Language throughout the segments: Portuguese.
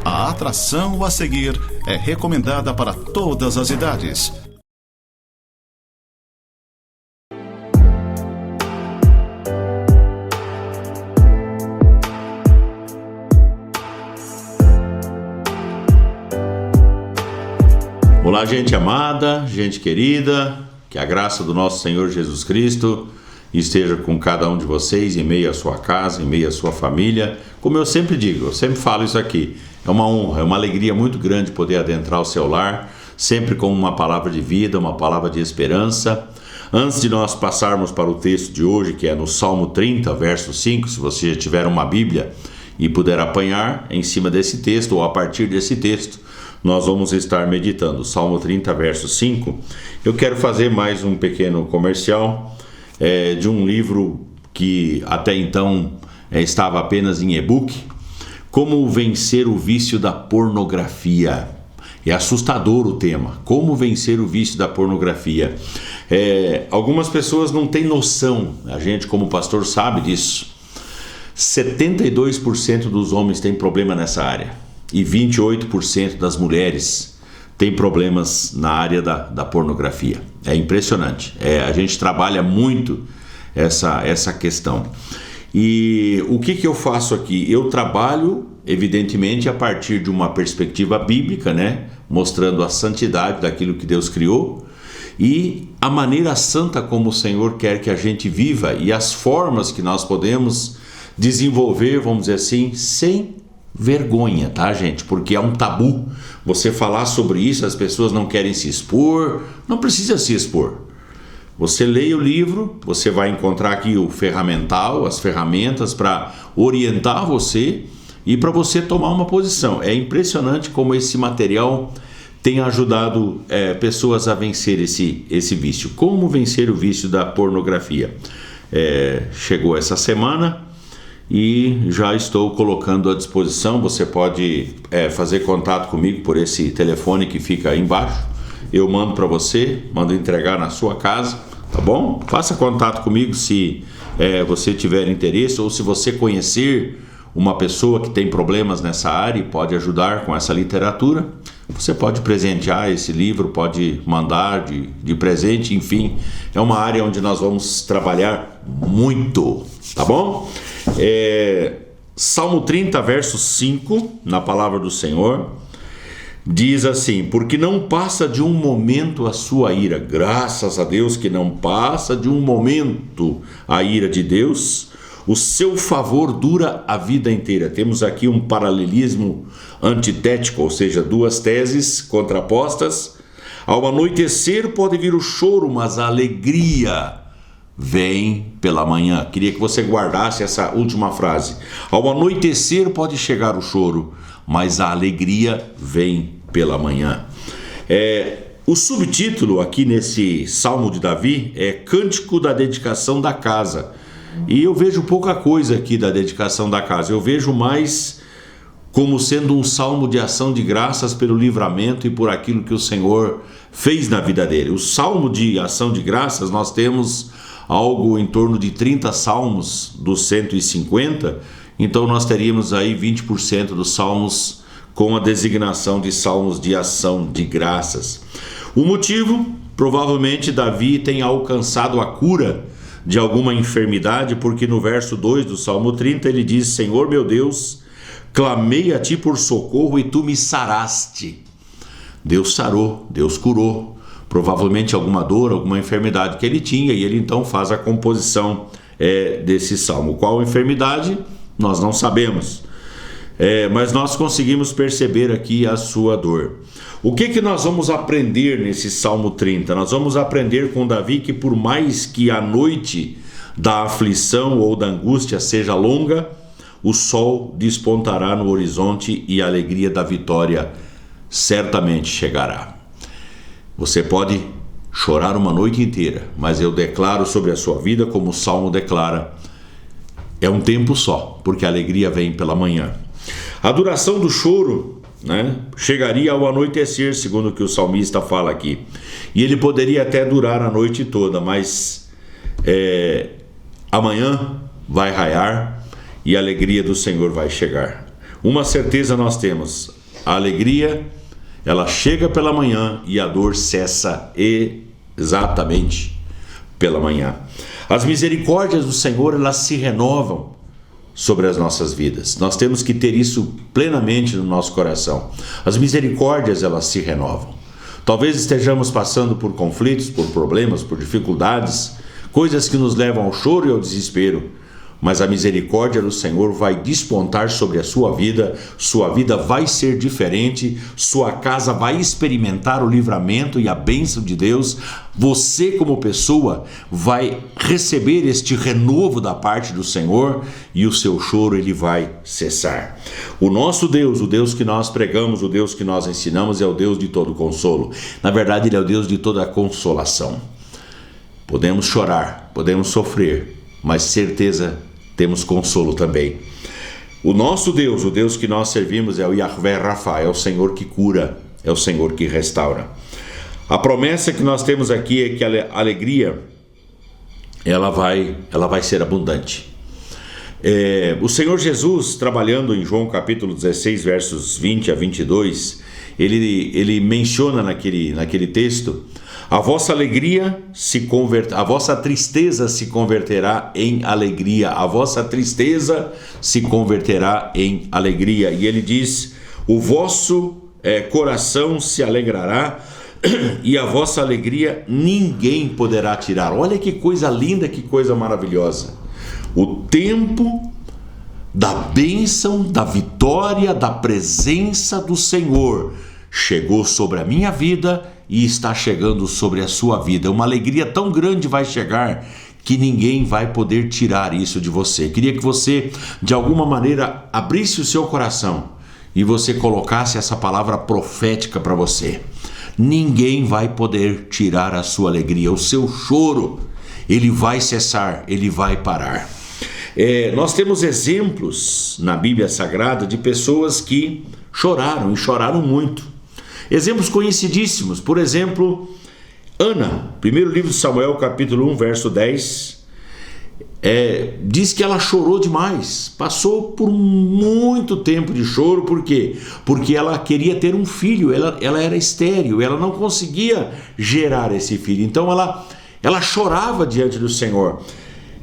A atração a seguir é recomendada para todas as idades. Olá, gente amada, gente querida, que a graça do nosso Senhor Jesus Cristo esteja com cada um de vocês em meio à sua casa, em meio à sua família. Como eu sempre digo, eu sempre falo isso aqui, é uma honra, é uma alegria muito grande poder adentrar o seu lar, sempre com uma palavra de vida, uma palavra de esperança. Antes de nós passarmos para o texto de hoje, que é no Salmo 30, verso 5, se você já tiver uma Bíblia e puder apanhar em cima desse texto ou a partir desse texto, nós vamos estar meditando. Salmo 30, verso 5. Eu quero fazer mais um pequeno comercial de um livro que até então estava apenas em e-book. Como vencer o vício da pornografia. É assustador o tema. Como vencer o vício da pornografia. Algumas pessoas não têm noção, a gente como pastor sabe disso. 72% dos homens têm problema nessa área. E 28% das mulheres têm problemas na área da pornografia. É impressionante. A gente trabalha muito essa questão. E o que eu faço aqui? Eu trabalho, evidentemente, a partir de uma perspectiva bíblica, né? Mostrando a santidade daquilo que Deus criou e a maneira santa como o Senhor quer que a gente viva e as formas que nós podemos desenvolver, vamos dizer assim, sem vergonha, tá, gente? Porque é um tabu você falar sobre isso, as pessoas não querem se expor, não precisa se expor. Você leia o livro, você vai encontrar aqui o ferramental, as ferramentas para orientar você e para você tomar uma posição. É impressionante como esse material tem ajudado pessoas a vencer esse vício. Como vencer o vício da pornografia? Chegou essa semana e já estou colocando à disposição. Você pode fazer contato comigo por esse telefone que fica aí embaixo. Eu mando para você, mando entregar na sua casa, tá bom? Faça contato comigo se você tiver interesse ou se você conhecer uma pessoa que tem problemas nessa área e pode ajudar com essa literatura. Você pode presentear esse livro, pode mandar de presente, enfim. É uma área onde nós vamos trabalhar muito, tá bom? Salmo 30, verso 5, na palavra do Senhor, diz assim: porque não passa de um momento a sua ira. Graças a Deus que não passa de um momento a ira de Deus. O seu favor dura a vida inteira. Temos aqui um paralelismo antitético, ou seja, duas teses contrapostas. Ao anoitecer pode vir o choro, mas a alegria vem pela manhã. Queria que você guardasse essa última frase. Ao anoitecer pode chegar o choro, mas a alegria vem pela manhã. O subtítulo aqui nesse Salmo de Davi é Cântico da Dedicação da Casa. E eu vejo pouca coisa aqui da dedicação da casa. Eu vejo mais como sendo um salmo de ação de graças pelo livramento e por aquilo que o Senhor fez na vida dele. O salmo de ação de graças, nós temos algo em torno de 30 salmos dos 150, então nós teríamos aí 20% dos salmos com a designação de salmos de ação de graças. O motivo, provavelmente Davi tenha alcançado a cura de alguma enfermidade, porque no verso 2 do Salmo 30 ele diz: Senhor meu Deus, clamei a ti por socorro e tu me saraste. Deus sarou, Deus curou, provavelmente alguma dor, alguma enfermidade que ele tinha, e ele então faz a composição desse salmo. Qual enfermidade? Nós não sabemos, mas nós conseguimos perceber aqui a sua dor. O que nós vamos aprender nesse Salmo 30? Nós vamos aprender com Davi que por mais que a noite da aflição ou da angústia seja longa, o sol despontará no horizonte e a alegria da vitória certamente chegará. Você pode chorar uma noite inteira, mas eu declaro sobre a sua vida, como o Salmo declara, é um tempo só, porque a alegria vem pela manhã. A duração do choro, chegaria ao anoitecer, segundo o que o salmista fala aqui, e ele poderia até durar a noite toda, mas amanhã vai raiar e a alegria do Senhor vai chegar. uma certeza nós temos: a alegria, ela chega pela manhã e a dor cessa exatamente pela manhã. As misericórdias do Senhor, elas se renovam sobre as nossas vidas. Nós temos que ter isso plenamente no nosso coração. As misericórdias, elas se renovam. Talvez estejamos passando por conflitos, por problemas, por dificuldades, coisas que nos levam ao choro e ao desespero, mas a misericórdia do Senhor vai despontar sobre a sua vida vai ser diferente, sua casa vai experimentar o livramento e a bênção de Deus, você como pessoa vai receber este renovo da parte do Senhor e o seu choro ele vai cessar. O nosso Deus, o Deus que nós pregamos, o Deus que nós ensinamos é o Deus de todo consolo. Na verdade, Ele é o Deus de toda consolação. Podemos chorar, podemos sofrer, mas certeza temos consolo também. O nosso Deus, o Deus que nós servimos é o Yahvé Rafa, é o Senhor que cura, é o Senhor que restaura. A promessa que nós temos aqui é que a alegria ela vai ser abundante. O Senhor Jesus, trabalhando em João capítulo 16, versos 20 a 22, ele menciona naquele texto: a vossa tristeza se converterá em alegria. A vossa tristeza se converterá em alegria. E ele diz: o vosso coração se alegrará e a vossa alegria ninguém poderá tirar. Olha que coisa linda, que coisa maravilhosa. O tempo da bênção, da vitória, da presença do Senhor chegou sobre a minha vida e está chegando sobre a sua vida. Uma alegria tão grande vai chegar que ninguém vai poder tirar isso de você. Queria que você, de alguma maneira, abrisse o seu coração e você colocasse essa palavra profética para você. Ninguém vai poder tirar a sua alegria. O seu choro, ele vai cessar, ele vai parar. Nós temos exemplos na Bíblia Sagrada de pessoas que choraram e choraram muito. Exemplos conhecidíssimos, por exemplo, Ana, primeiro livro de Samuel, capítulo 1, verso 10, diz que ela chorou demais, passou por muito tempo de choro. Por quê? Porque ela queria ter um filho, ela era estéril, ela não conseguia gerar esse filho, então ela chorava diante do Senhor.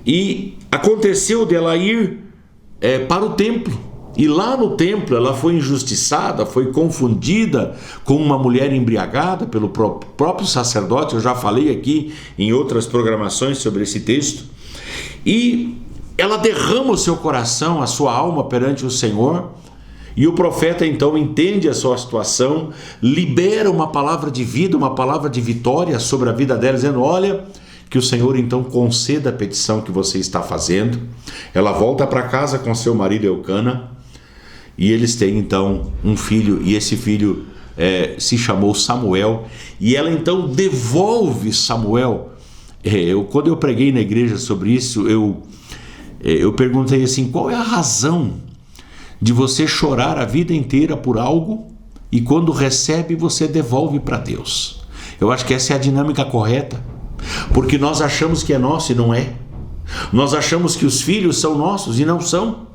E aconteceu dela ir para o templo. E lá no templo ela foi injustiçada, foi confundida com uma mulher embriagada pelo próprio sacerdote. Eu já falei aqui em outras programações sobre esse texto. E ela derrama o seu coração, a sua alma perante o Senhor. E o profeta então entende a sua situação, libera uma palavra de vida, uma palavra de vitória sobre a vida dela, dizendo: olha, que o Senhor então conceda a petição que você está fazendo. Ela volta para casa com seu marido Eucana. E eles têm então um filho, e esse filho se chamou Samuel, e ela então devolve Samuel. Quando eu preguei na igreja sobre isso, eu perguntei assim: qual é a razão de você chorar a vida inteira por algo e quando recebe você devolve para Deus? Eu acho que essa é a dinâmica correta, porque nós achamos que é nosso e não é. Nós achamos que os filhos são nossos e não são.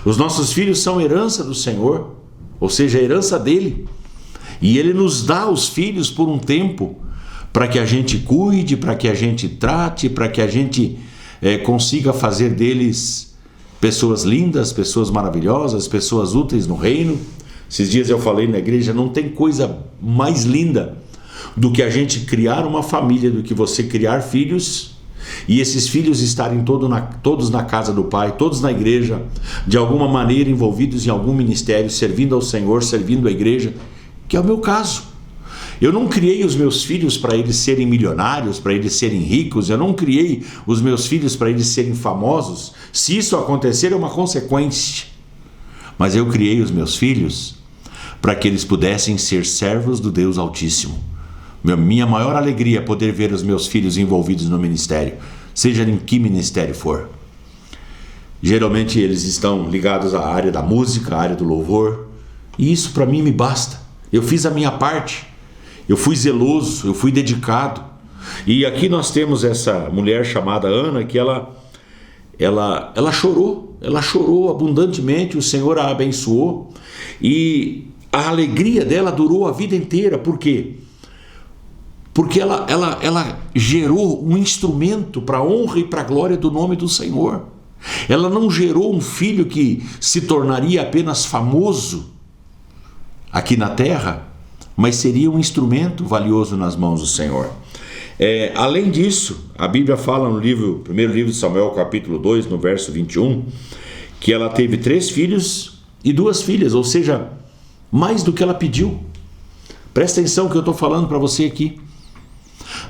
Os nossos filhos são herança do Senhor, ou seja, a herança dele. E ele nos dá os filhos por um tempo, para que a gente cuide, para que a gente trate, para que a gente consiga fazer deles pessoas lindas, pessoas maravilhosas, pessoas úteis no reino. Esses dias eu falei na igreja: não tem coisa mais linda do que a gente criar uma família, do que você criar filhos, e esses filhos estarem todos na casa do Pai, todos na igreja, de alguma maneira envolvidos em algum ministério, servindo ao Senhor, servindo a igreja, que é o meu caso. Eu não criei os meus filhos para eles serem milionários, para eles serem ricos. Eu não criei os meus filhos para eles serem famosos. Se isso acontecer, é uma consequência. Mas eu criei os meus filhos para que eles pudessem ser servos do Deus Altíssimo. Minha maior alegria é poder ver os meus filhos envolvidos no ministério, seja em que ministério for. Geralmente eles estão ligados à área da música, à área do louvor, e isso para mim me basta. Eu fiz a minha parte, eu fui zeloso, eu fui dedicado. E aqui nós temos essa mulher chamada Ana, que ela ela chorou abundantemente, o Senhor a abençoou, e a alegria dela durou a vida inteira. Por quê? Porque ela gerou um instrumento para a honra e para a glória do nome do Senhor. Ela não gerou um filho que se tornaria apenas famoso aqui na terra, mas seria um instrumento valioso nas mãos do Senhor. Além disso, a Bíblia fala no primeiro livro de Samuel, capítulo 2, no verso 21, que ela teve 3 filhos e 2 filhas, ou seja, mais do que ela pediu. Presta atenção que eu estou falando para você aqui.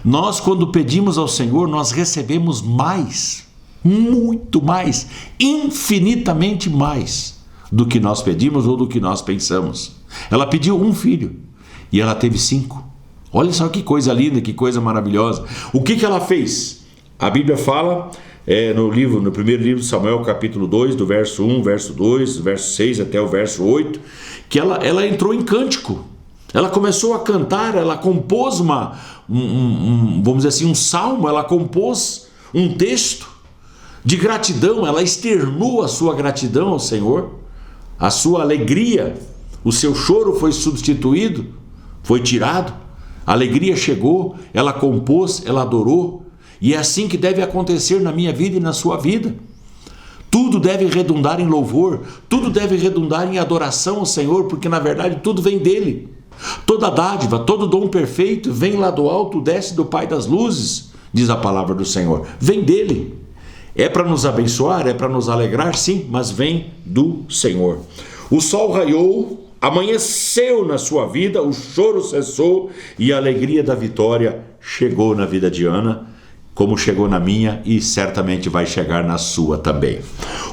Nós, quando pedimos ao Senhor, nós recebemos mais, muito mais, infinitamente mais do que nós pedimos ou do que nós pensamos. Ela pediu 1 filho e ela teve 5. Olha só que coisa linda, que coisa maravilhosa. O que ela fez? A Bíblia fala no primeiro livro de Samuel, capítulo 2, do verso 1, verso 2, do verso 6 até o verso 8, que ela entrou em cântico. Ela começou a cantar, ela compôs vamos dizer assim, um salmo, ela compôs um texto de gratidão, ela externou a sua gratidão ao Senhor, a sua alegria. O seu choro foi substituído, foi tirado, a alegria chegou, ela compôs, ela adorou, e é assim que deve acontecer na minha vida e na sua vida. Tudo deve redundar em louvor, tudo deve redundar em adoração ao Senhor, porque na verdade tudo vem dele. Toda dádiva, todo dom perfeito vem lá do alto, desce do Pai das luzes, diz a palavra do Senhor. Vem dele. É para nos abençoar, é para nos alegrar, sim, mas vem do Senhor. O sol raiou, amanheceu na sua vida, o choro cessou e a alegria da vitória chegou na vida de Ana, como chegou na minha e certamente vai chegar na sua também.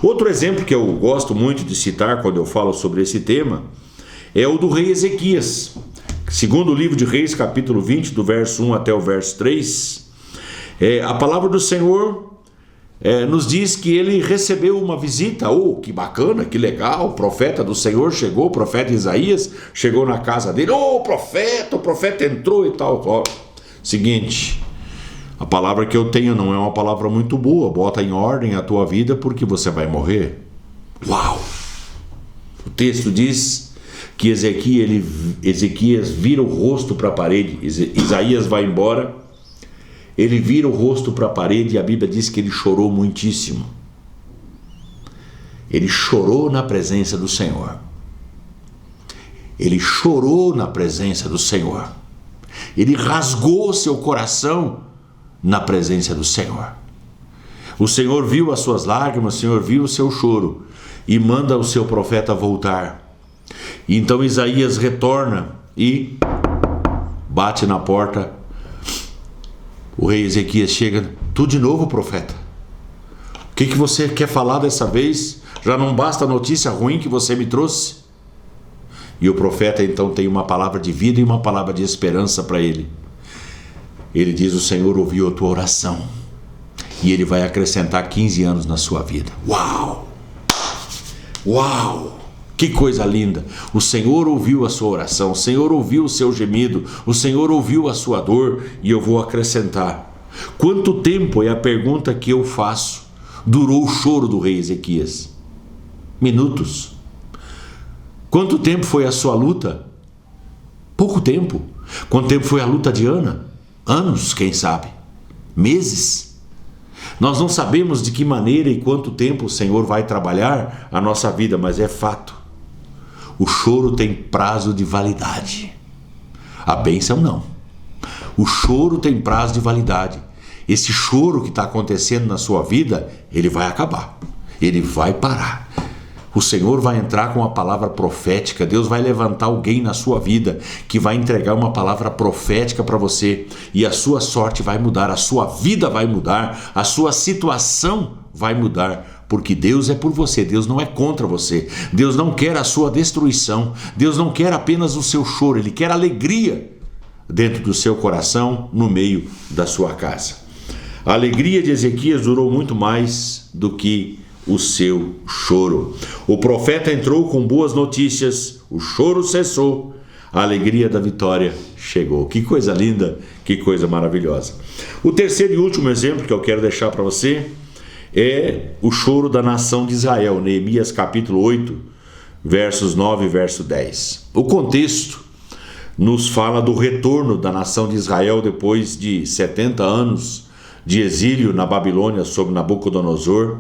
Outro exemplo que eu gosto muito de citar quando eu falo sobre esse tema é o do rei Ezequias. Segundo o livro de Reis, capítulo 20, do verso 1 até o verso 3, a palavra do Senhor nos diz que ele recebeu uma visita. Que bacana, que legal, o profeta do Senhor chegou, o profeta Isaías chegou na casa dele. O profeta entrou e tal. Seguinte, a palavra que eu tenho não é uma palavra muito boa, bota em ordem a tua vida porque você vai morrer. Uau! O texto diz que Ezequias vira o rosto para a parede. Isaías vai embora, ele vira o rosto para a parede e a Bíblia diz que ele chorou muitíssimo. Ele chorou na presença do Senhor. Ele chorou na presença do Senhor. Ele rasgou seu coração na presença do Senhor. O Senhor viu as suas lágrimas, o Senhor viu o seu choro e manda o seu profeta voltar. Então Isaías retorna e bate na porta. O rei Ezequias chega. Tu de novo, profeta? O que você quer falar dessa vez? Já não basta a notícia ruim que você me trouxe? E o profeta então tem uma palavra de vida e uma palavra de esperança para ele. Ele diz: o Senhor ouviu a tua oração e ele vai acrescentar 15 anos na sua vida. Uau! Uau! Que coisa linda! O Senhor ouviu a sua oração, o Senhor ouviu o seu gemido, o Senhor ouviu a sua dor e eu vou acrescentar. Quanto tempo, é a pergunta que eu faço, durou o choro do rei Ezequias? Minutos. Quanto tempo foi a sua luta? Pouco tempo. Quanto tempo foi a luta de Ana? Anos, quem sabe? Meses? Nós não sabemos de que maneira e quanto tempo o Senhor vai trabalhar a nossa vida, mas é fato. O choro tem prazo de validade. A bênção não. O choro tem prazo de validade. Esse choro que está acontecendo na sua vida, ele vai acabar. Ele vai parar. O Senhor vai entrar com uma palavra profética. Deus vai levantar alguém na sua vida que vai entregar uma palavra profética para você. E a sua sorte vai mudar, a sua vida vai mudar, a sua situação vai mudar. Porque Deus é por você, Deus não é contra você. Deus não quer a sua destruição. Deus não quer apenas o seu choro, Ele quer alegria dentro do seu coração, no meio da sua casa. A alegria de Ezequias durou muito mais do que o seu choro. O profeta entrou com boas notícias, o choro cessou, a alegria da vitória chegou. Que coisa linda, que coisa maravilhosa. O terceiro e último exemplo que eu quero deixar para você é o choro da nação de Israel, Neemias capítulo 8, versos 9 e verso 10. O contexto nos fala do retorno da nação de Israel depois de 70 anos de exílio na Babilônia sob Nabucodonosor.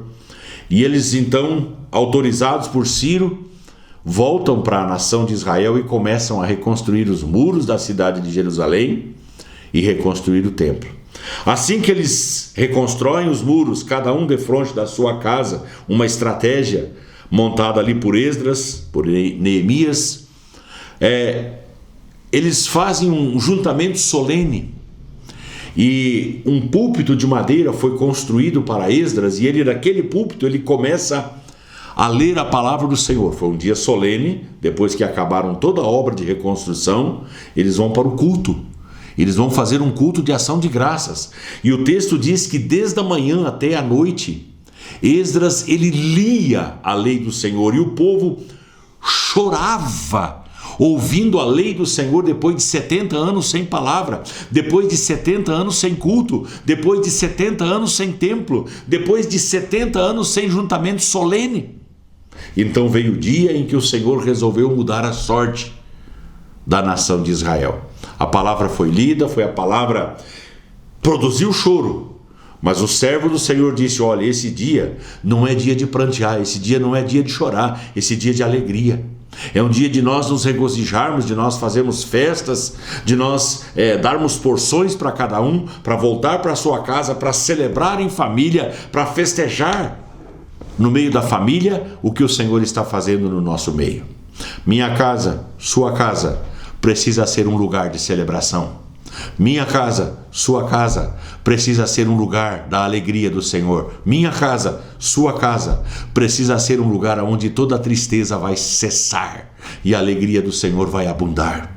E eles então, autorizados por Ciro, voltam para a nação de Israel e começam a reconstruir os muros da cidade de Jerusalém e reconstruir o templo. Assim que eles reconstroem os muros, cada um defronte da sua casa, uma estratégia montada ali por Esdras, por Neemias, eles fazem um juntamento solene. E um púlpito de madeira foi construído para Esdras, e ele, naquele púlpito, ele começa a ler a palavra do Senhor. Foi um dia solene. Depois que acabaram toda a obra de reconstrução, eles vão para o culto. Eles vão fazer um culto de ação de graças. E o texto diz que desde a manhã até a noite, Esdras, ele lia a lei do Senhor, e o povo chorava ouvindo a lei do Senhor depois de 70 anos sem palavra, depois de 70 anos sem culto, depois de 70 anos sem templo, depois de 70 anos sem juntamento solene. Então veio o dia em que o Senhor resolveu mudar a sorte da nação de Israel. A palavra foi lida, a palavra produziu choro, mas o servo do Senhor disse: olha, esse dia não é dia de prantear, esse dia não é dia de chorar, esse dia é de alegria. É um dia de nós nos regozijarmos, de nós fazermos festas, de nós darmos porções para cada um, para voltar para sua casa, para celebrar em família, para festejar no meio da família o que o Senhor está fazendo no nosso meio. Minha casa, sua casa, precisa ser um lugar de celebração. Minha casa, sua casa, precisa ser um lugar da alegria do Senhor. Minha casa, sua casa, precisa ser um lugar onde toda a tristeza vai cessar e a alegria do Senhor vai abundar.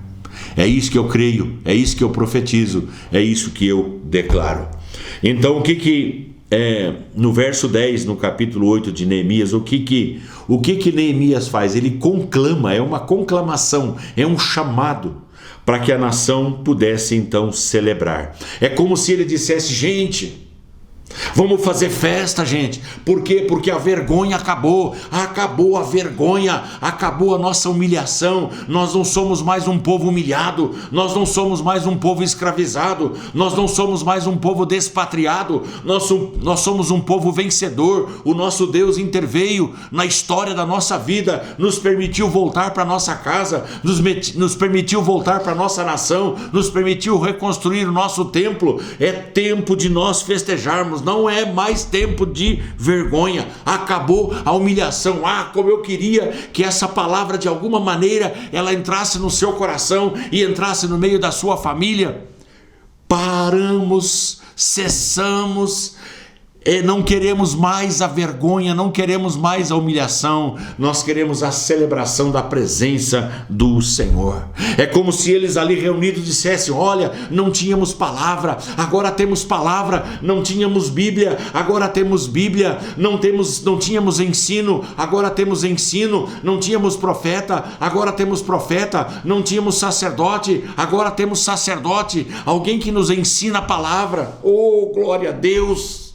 É isso que eu creio, é isso que eu profetizo, é isso que eu declaro. Então, no verso 10, no capítulo 8 de Neemias, o que Neemias faz? Ele conclama, é uma conclamação, é um chamado para que a nação pudesse então celebrar. É como se ele dissesse: gente, vamos fazer festa, gente. Por quê? Porque a vergonha acabou. Acabou a vergonha, acabou a nossa humilhação. Nós não somos mais um povo humilhado, nós não somos mais um povo escravizado, nós não somos mais um povo despatriado, nós somos um povo vencedor. O nosso Deus interveio na história da nossa vida, nos permitiu voltar para nossa casa, nos permitiu voltar para nossa nação, nos permitiu reconstruir o nosso templo. É tempo de nós festejarmos. Não é mais tempo de vergonha. Acabou a humilhação. Como eu queria que essa palavra de alguma maneira ela entrasse no seu coração e entrasse no meio da sua família. Paramos, cessamos. Não queremos mais a vergonha, não queremos mais a humilhação, nós queremos a celebração da presença do Senhor. É como se eles ali reunidos dissessem: olha, não tínhamos palavra, agora temos palavra, não tínhamos Bíblia, agora temos Bíblia, não tínhamos ensino, agora temos ensino, não tínhamos profeta, agora temos profeta, não tínhamos sacerdote, agora temos sacerdote, alguém que nos ensina a palavra. Oh, glória a Deus!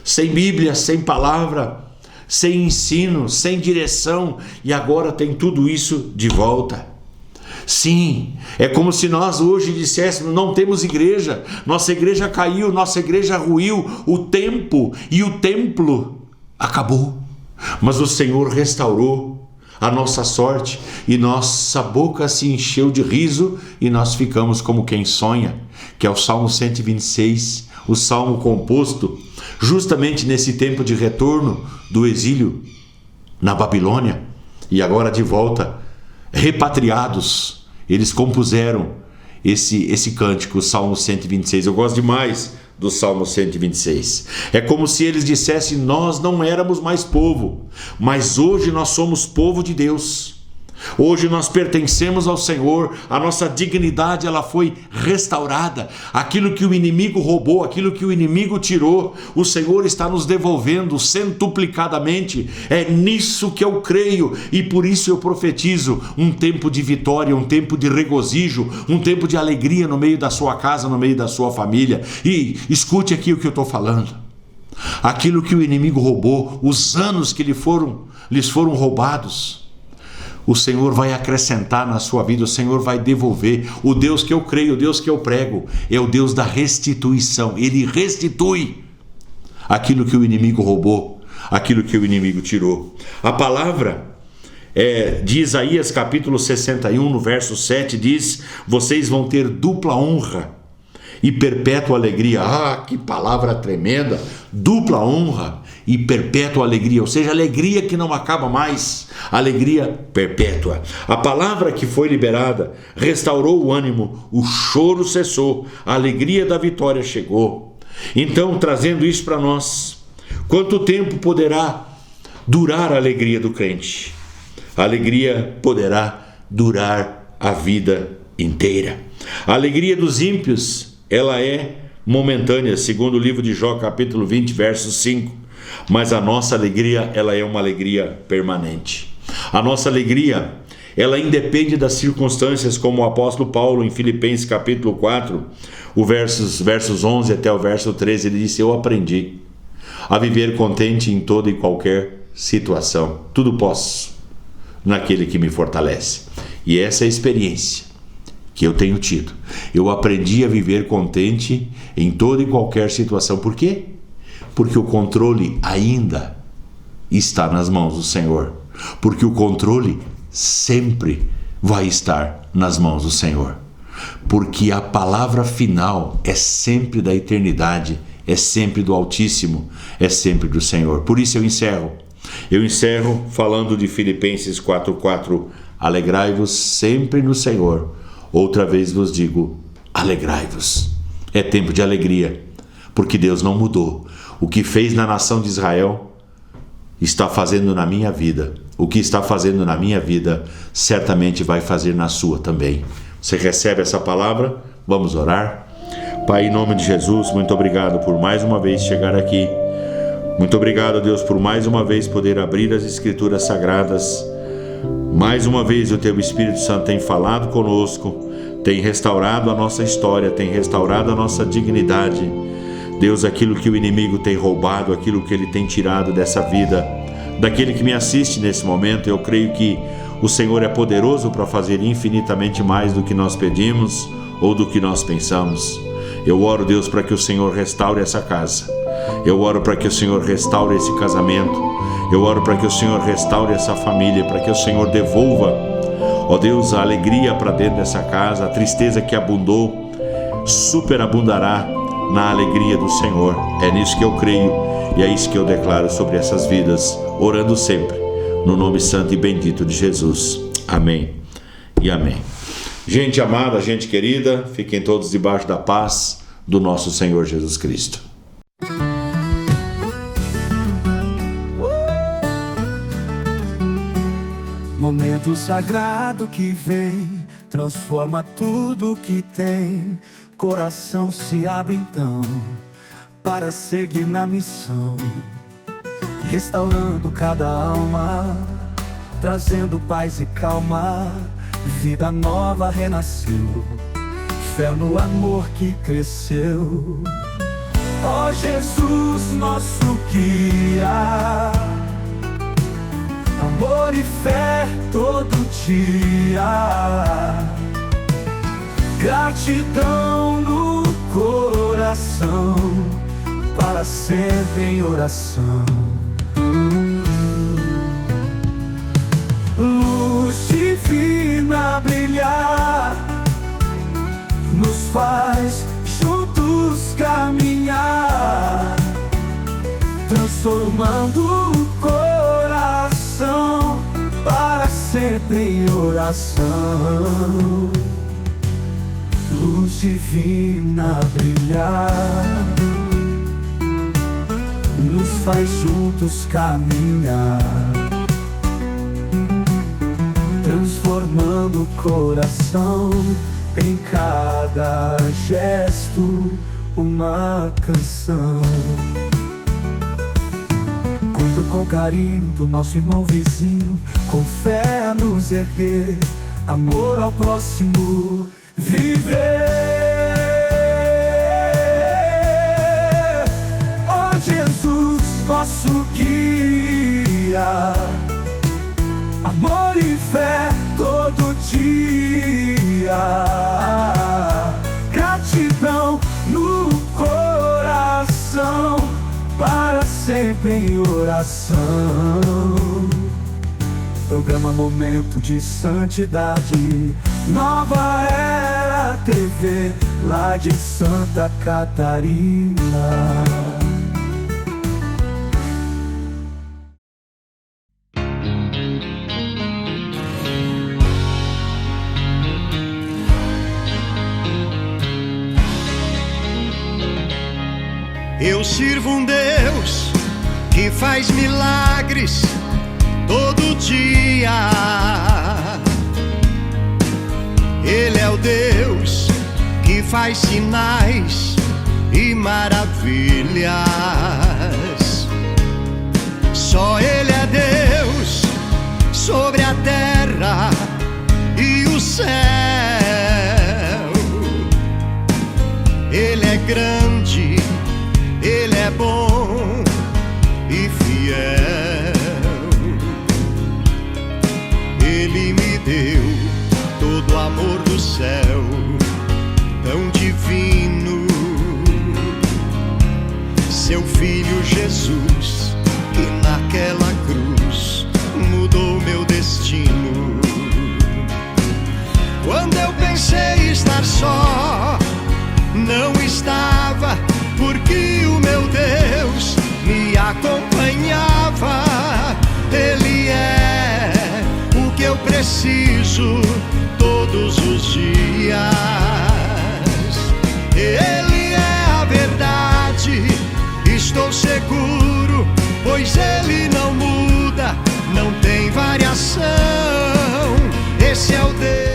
Sem Bíblia, sem palavra, sem ensino, sem direção, e agora tem tudo isso de volta. Sim, é como se nós hoje disséssemos: não temos igreja, nossa igreja caiu, nossa igreja ruiu, o tempo e o templo acabou, mas o Senhor restaurou a nossa sorte e nossa boca se encheu de riso e nós ficamos como quem sonha, que é o Salmo 126, o salmo composto justamente nesse tempo de retorno do exílio na Babilônia, e agora de volta, repatriados, eles compuseram esse cântico, o Salmo 126. Eu gosto demais do Salmo 126. É como se eles dissessem: nós não éramos mais povo, mas hoje nós somos povo de Deus. Hoje nós pertencemos ao Senhor, a nossa dignidade ela foi restaurada. Aquilo que o inimigo roubou, aquilo que o inimigo tirou, o Senhor está nos devolvendo centuplicadamente. É nisso que eu creio e por isso eu profetizo um tempo de vitória, um tempo de regozijo, um tempo de alegria no meio da sua casa, no meio da sua família. E escute aqui o que eu estou falando. aquilo que o inimigo roubou, os anos que lhes foram roubados, o Senhor vai acrescentar na sua vida, o Senhor vai devolver. O Deus que eu creio, o Deus que eu prego, é o Deus da restituição. Ele restitui aquilo que o inimigo roubou, aquilo que o inimigo tirou. A palavra de Isaías capítulo 61, no verso 7, diz: vocês vão ter dupla honra e perpétua alegria. Ah, que palavra tremenda! Dupla honra e perpétua alegria, ou seja, alegria que não acaba mais, alegria perpétua. A palavra que foi liberada restaurou o ânimo, o choro cessou, a alegria da vitória chegou. Então, trazendo isso para nós, quanto tempo poderá durar a alegria do crente? A alegria poderá durar a vida inteira. A alegria dos ímpios, ela é momentânea, segundo o livro de Jó, capítulo 20, verso 5. Mas a nossa alegria, ela é uma alegria permanente. A nossa alegria, ela independe das circunstâncias, como o apóstolo Paulo, em Filipenses capítulo 4, o versos 11 até o verso 13, ele disse: eu aprendi a viver contente em toda e qualquer situação. Tudo posso naquele que me fortalece. E essa é a experiência que eu tenho tido. Eu aprendi a viver contente em toda e qualquer situação. Por quê? Porque o controle ainda está nas mãos do Senhor. Porque o controle sempre vai estar nas mãos do Senhor. Porque a palavra final é sempre da eternidade, é sempre do Altíssimo, é sempre do Senhor. Por isso eu encerro falando de Filipenses 4:4. Alegrai-vos sempre no Senhor. Outra vez vos digo, alegrai-vos. É tempo de alegria, porque Deus não mudou. O que fez na nação de Israel está fazendo na minha vida. O que está fazendo na minha vida certamente vai fazer na sua também. Você recebe essa palavra? Vamos orar. Pai, em nome de Jesus, muito obrigado por mais uma vez chegar aqui. Muito obrigado, Deus, por mais uma vez poder abrir as Escrituras Sagradas. Mais uma vez o Teu Espírito Santo tem falado conosco, tem restaurado a nossa história, tem restaurado a nossa dignidade. Deus, aquilo que o inimigo tem roubado, aquilo que ele tem tirado dessa vida, daquele que me assiste nesse momento, eu creio que o Senhor é poderoso para fazer infinitamente mais do que nós pedimos ou do que nós pensamos. Eu oro, Deus, para que o Senhor restaure essa casa. Eu oro para que o Senhor restaure esse casamento. Eu oro para que o Senhor restaure essa família, para que o Senhor devolva, ó Deus, a alegria para dentro dessa casa. A tristeza que abundou superabundará na alegria do Senhor. É nisso que eu creio e é isso que eu declaro sobre essas vidas, orando sempre no nome santo e bendito de Jesus. Amém e amém. Gente amada, gente querida, fiquem todos debaixo da paz do nosso Senhor Jesus Cristo. Momento sagrado que vem, transforma tudo que tem. Coração se abre então, para seguir na missão. Restaurando cada alma, trazendo paz e calma. Vida nova renasceu, fé no amor que cresceu. Ó Jesus, nosso guia, amor e fé todo dia. Gratidão no coração, para sempre em oração. Luz divina brilhar, nos faz juntos caminhar, transformando o coração para sempre em oração. Luz divina brilhar, nos faz juntos caminhar, transformando o coração em cada gesto uma canção. Cuido com carinho do nosso irmão vizinho, com fé a nos erguer, amor ao próximo viver. Ó Jesus, nosso guia. Amor e fé todo dia, gratidão no coração, para sempre em oração. Programa Momento de Santidade, Nova Era TV, lá de Santa Catarina. Eu sirvo um Deus que faz milagres todo dia. Ele é o Deus que faz sinais e maravilhas. Só Ele é Deus sobre a terra e o céu. Ele é grande, Ele é bom e fiel. Ele me deu todo o amor do céu, tão divino. Seu Filho Jesus, que naquela cruz mudou meu destino. Quando eu pensei estar só, não estava, porque o meu Deus me acompanhava. Ele é o que eu preciso todos os dias. Ele é a verdade, estou seguro, pois Ele não muda, não tem variação. Esse é o Deus